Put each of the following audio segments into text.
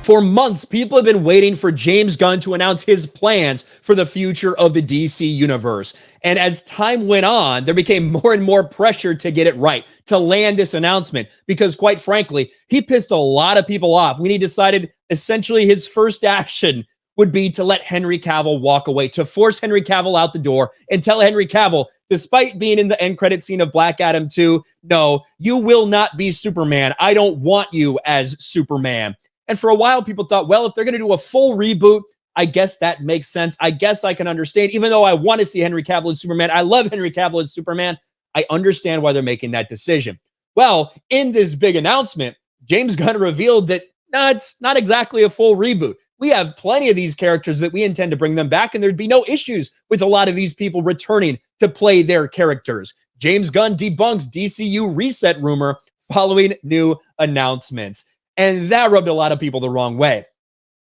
For months, people have been waiting for James Gunn to announce his plans for the future of the DC universe. And as time went on, there became more and more pressure to get it right, to land this announcement, because quite frankly, he pissed a lot of people off when he decided essentially his first action would be to let Henry Cavill walk away, to force Henry Cavill out the door and tell Henry Cavill, despite being in the end credit scene of Black Adam 2, no, you will not be Superman. I don't want you as Superman. And for a while, people thought, well, if they're going to do a full reboot, I guess that makes sense. I guess I can understand. Even though I want to see Henry Cavill as Superman, I love Henry Cavill as Superman, I understand why they're making that decision. Well, in this big announcement, James Gunn revealed that, no, it's not exactly a full reboot. We have plenty of these characters that we intend to bring them back, and there'd be no issues with a lot of these people returning to play their characters. James Gunn debunks DCU reset rumor following new announcements. And that rubbed a lot of people the wrong way.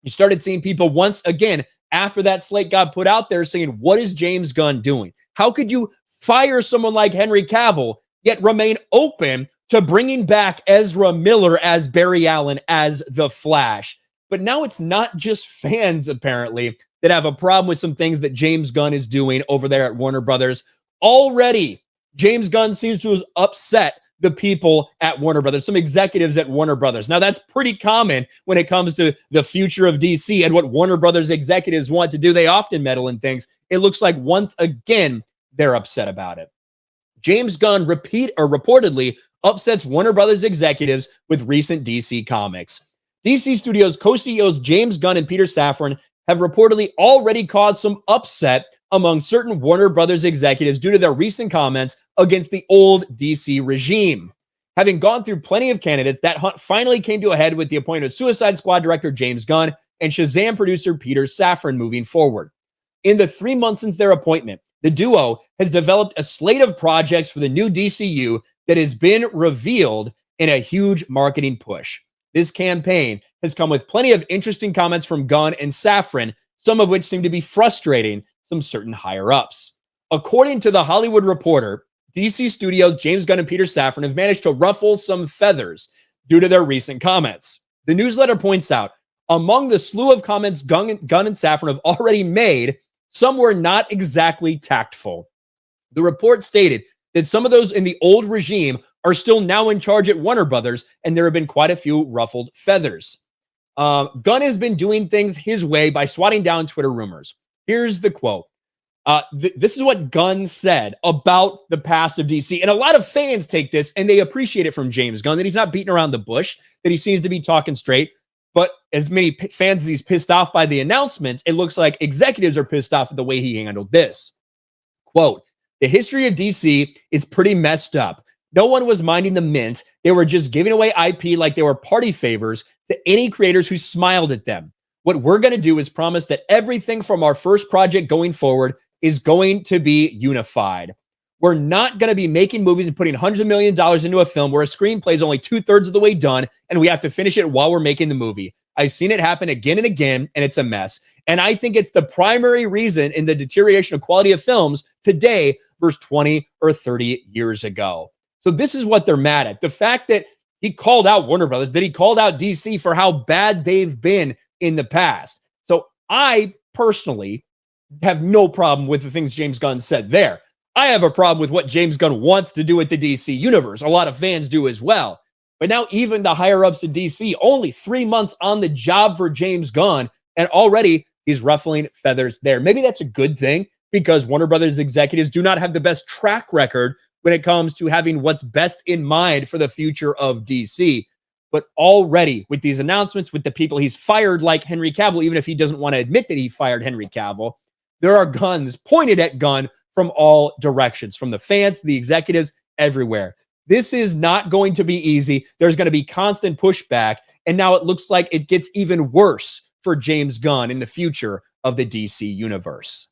You started seeing people once again, after that slate got put out there, saying, what is James Gunn doing? How could you fire someone like Henry Cavill, yet remain open to bringing back Ezra Miller as Barry Allen as the Flash? But now it's not just fans, apparently, that have a problem with some things that James Gunn is doing over there at Warner Brothers. Already, James Gunn seems to have upset the people at Warner Brothers, some executives at Warner Brothers. Now, that's pretty common when it comes to the future of DC and what Warner Brothers executives want to do. They often meddle in things. It looks like once again, they're upset about it. James Gunn reportedly upsets Warner Brothers executives with recent DC comics. DC Studios co-CEOs James Gunn and Peter Safran have reportedly already caused some upset among certain Warner Brothers executives due to their recent comments against the old DC regime. Having gone through plenty of candidates, that hunt finally came to a head with the appointment of Suicide Squad director James Gunn and Shazam producer Peter Safran moving forward. In the 3 months since their appointment, the duo has developed a slate of projects for the new DCU that has been revealed in a huge marketing push. This campaign has come with plenty of interesting comments from Gunn and Safran, some of which seem to be frustrating some certain higher-ups. According to The Hollywood Reporter, DC Studios' James Gunn and Peter Safran have managed to ruffle some feathers due to their recent comments. The newsletter points out, among the slew of comments Gunn and Safran have already made, some were not exactly tactful. The report stated that some of those in the old regime are still now in charge at Warner Brothers, and there have been quite a few ruffled feathers. Gunn has been doing things his way by swatting down Twitter rumors. Here's the quote. This is what Gunn said about the past of DC. And a lot of fans take this and they appreciate it from James Gunn, that he's not beating around the bush, that he seems to be talking straight. But as many fans as he's pissed off by the announcements, it looks like executives are pissed off at the way he handled this. Quote, the history of DC is pretty messed up. No one was minding the mint. They were just giving away IP like they were party favors to any creators who smiled at them. What we're going to do is promise that everything from our first project going forward is going to be unified. We're not going to be making movies and putting hundreds of millions of dollars into a film where a screenplay is only 2/3 of the way done and we have to finish it while we're making the movie. I've seen it happen again and again, and it's a mess. And I think it's the primary reason in the deterioration of quality of films today versus 20 or 30 years ago. So this is what they're mad at. The fact that he called out Warner Brothers, that he called out DC for how bad they've been in the past. So I personally have no problem with the things James Gunn said there. I have a problem with what James Gunn wants to do with the DC universe. A lot of fans do as well. But now even the higher-ups in DC, only 3 months on the job for James Gunn, and already he's ruffling feathers there. Maybe that's a good thing because Warner Brothers executives do not have the best track record when it comes to having what's best in mind for the future of DC. But already with these announcements, with the people he's fired like Henry Cavill, even if he doesn't want to admit that he fired Henry Cavill, there are guns pointed at Gunn from all directions, from the fans to the executives, everywhere. This is not going to be easy. There's going to be constant pushback. And now it looks like it gets even worse for James Gunn in the future of the DC universe.